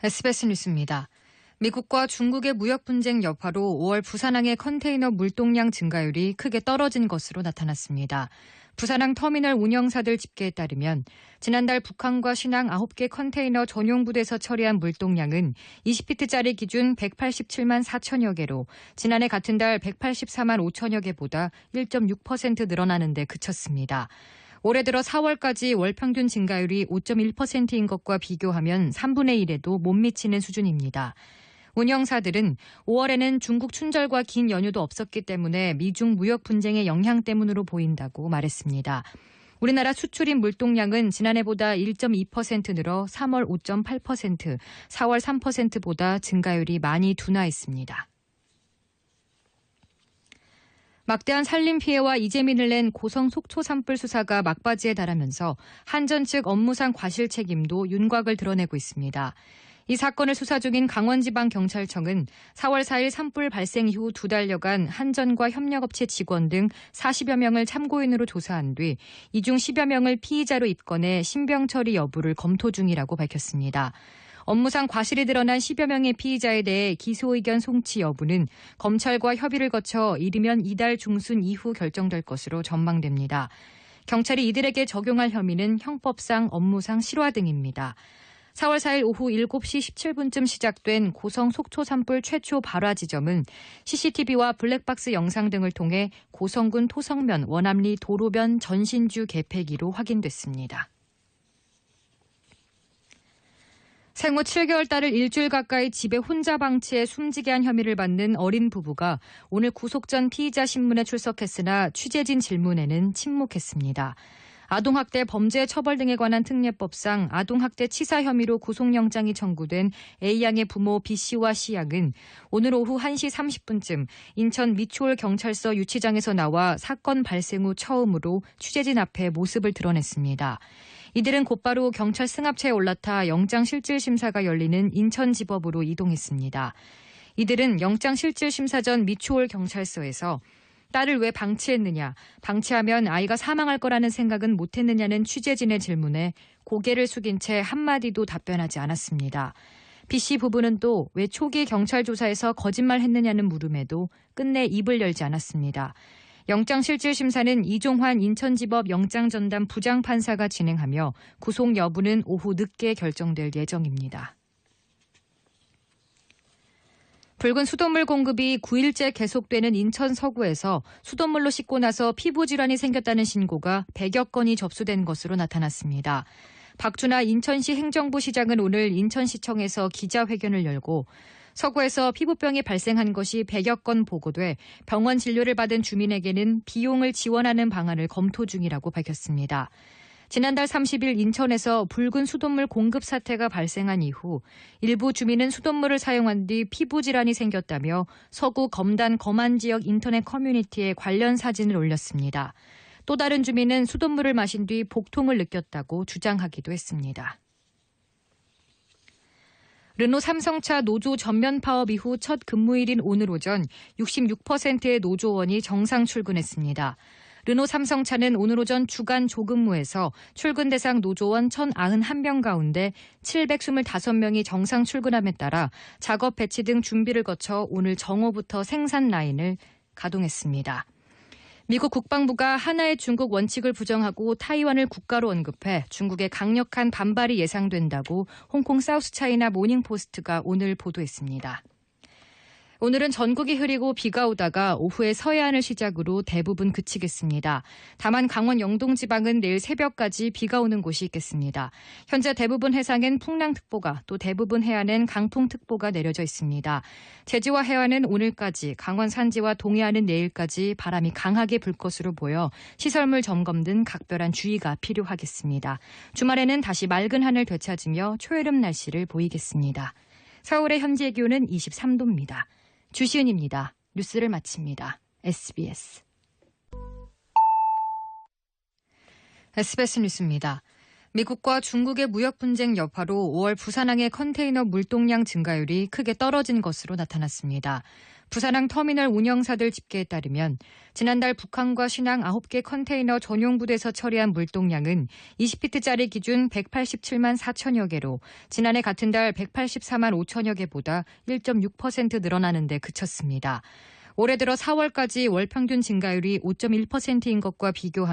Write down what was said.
SBS 뉴스입니다. 미국과 중국의 무역 분쟁 여파로 5월 부산항의 컨테이너 물동량 증가율이 크게 떨어진 것으로 나타났습니다. 부산항 터미널 운영사들 집계에 따르면 지난달 북한과 신항 9개 컨테이너 전용 부대에서 처리한 물동량은 20피트짜리 기준 187만 4천여 개로 지난해 같은 달 184만 5천여 개보다 1.6% 늘어나는 데 그쳤습니다. 올해 들어 4월까지 월 평균 증가율이 5.1%인 것과 비교하면 3분의 1에도 못 미치는 수준입니다. 운영사들은 5월에는 중국 춘절과 긴 연휴도 없었기 때문에 미중 무역 분쟁의 영향 때문으로 보인다고 말했습니다. 우리나라 수출인 물동량은 지난해보다 1.2% 늘어 3월 5.8%, 4월 3%보다 증가율이 많이 둔화했습니다. 막대한 산림 피해와 이재민을 낸 고성 속초 산불 수사가 막바지에 달하면서 한전 측 업무상 과실 책임도 윤곽을 드러내고 있습니다. 이 사건을 수사 중인 강원지방경찰청은 4월 4일 산불 발생 이후 2달여간 한전과 협력업체 직원 등 40여 명을 참고인으로 조사한 뒤 이 중 10여 명을 피의자로 입건해 신병 처리 여부를 검토 중이라고 밝혔습니다. 업무상 과실이 드러난 10여 명의 피의자에 대해 기소 의견 송치 여부는 검찰과 협의를 거쳐 이르면 이달 중순 이후 결정될 것으로 전망됩니다. 경찰이 이들에게 적용할 혐의는 형법상 업무상 실화 등입니다. 4월 4일 오후 7시 17분쯤 시작된 고성 속초 산불 최초 발화 지점은 CCTV와 블랙박스 영상 등을 통해 고성군 토성면 원암리 도로변 전신주 개폐기로 확인됐습니다. 생후 7개월 딸을 일주일 가까이 집에 혼자 방치해 숨지게 한 혐의를 받는 어린 부부가 오늘 구속 전 피의자 신문에 출석했으나 취재진 질문에는 침묵했습니다. 아동학대 범죄 처벌 등에 관한 특례법상 아동학대 치사 혐의로 구속영장이 청구된 A양의 부모 B씨와 C양은 오늘 오후 1시 30분쯤 인천 미추홀 경찰서 유치장에서 나와 사건 발생 후 처음으로 취재진 앞에 모습을 드러냈습니다. 이들은 곧바로 경찰 승합차에 올라타 영장실질심사가 열리는 인천지법으로 이동했습니다. 이들은 영장실질심사 전 미추홀 경찰서에서 딸을 왜 방치했느냐, 방치하면 아이가 사망할 거라는 생각은 못했느냐는 취재진의 질문에 고개를 숙인 채 한마디도 답변하지 않았습니다. B씨 부부는 또 왜 초기 경찰 조사에서 거짓말했느냐는 물음에도 끝내 입을 열지 않았습니다. 영장실질심사는 이종환 인천지법 영장전담 부장판사가 진행하며 구속 여부는 오후 늦게 결정될 예정입니다. 붉은 수돗물 공급이 9일째 계속되는 인천 서구에서 수돗물로 씻고 나서 피부 질환이 생겼다는 신고가 100여 건이 접수된 것으로 나타났습니다. 박준하 인천시 행정부 시장은 오늘 인천시청에서 기자회견을 열고 서구에서 피부병이 발생한 것이 100여 건 보고돼 병원 진료를 받은 주민에게는 비용을 지원하는 방안을 검토 중이라고 밝혔습니다. 지난달 30일 인천에서 붉은 수돗물 공급 사태가 발생한 이후 일부 주민은 수돗물을 사용한 뒤 피부 질환이 생겼다며 서구 검단 검안 지역 인터넷 커뮤니티에 관련 사진을 올렸습니다. 또 다른 주민은 수돗물을 마신 뒤 복통을 느꼈다고 주장하기도 했습니다. 르노 삼성차 노조 전면 파업 이후 첫 근무일인 오늘 오전 66%의 노조원이 정상 출근했습니다. 르노 삼성차는 오늘 오전 주간 조근무에서 출근 대상 노조원 1,091명 가운데 725명이 정상 출근함에 따라 작업 배치 등 준비를 거쳐 오늘 정오부터 생산 라인을 가동했습니다. 미국 국방부가 하나의 중국 원칙을 부정하고 타이완을 국가로 언급해 중국의 강력한 반발이 예상된다고 홍콩 사우스차이나 모닝포스트가 오늘 보도했습니다. 오늘은 전국이 흐리고 비가 오다가 오후에 서해안을 시작으로 대부분 그치겠습니다. 다만 강원 영동 지방은 내일 새벽까지 비가 오는 곳이 있겠습니다. 현재 대부분 해상엔 풍랑특보가 또 대부분 해안엔 강풍특보가 내려져 있습니다. 제주와 해안은 오늘까지, 강원 산지와 동해안은 내일까지 바람이 강하게 불 것으로 보여 시설물 점검 등 각별한 주의가 필요하겠습니다. 주말에는 다시 맑은 하늘 되찾으며 초여름 날씨를 보이겠습니다. 서울의 현재 기온은 23도입니다. 주시은입니다. 뉴스를 마칩니다. SBS 뉴스입니다. 미국과 중국의 무역 분쟁 여파로 5월 부산항의 컨테이너 물동량 증가율이 크게 떨어진 것으로 나타났습니다. 부산항 터미널 운영사들 집계에 따르면 지난달 북한과 신항 9개 컨테이너 전용 부대에서 처리한 물동량은 20피트짜리 기준 187만 4천여 개로 지난해 같은 달 184만 5천여 개보다 1.6% 늘어나는 데 그쳤습니다. 올해 들어 4월까지 월 평균 증가율이 5.1%인 것과 비교하면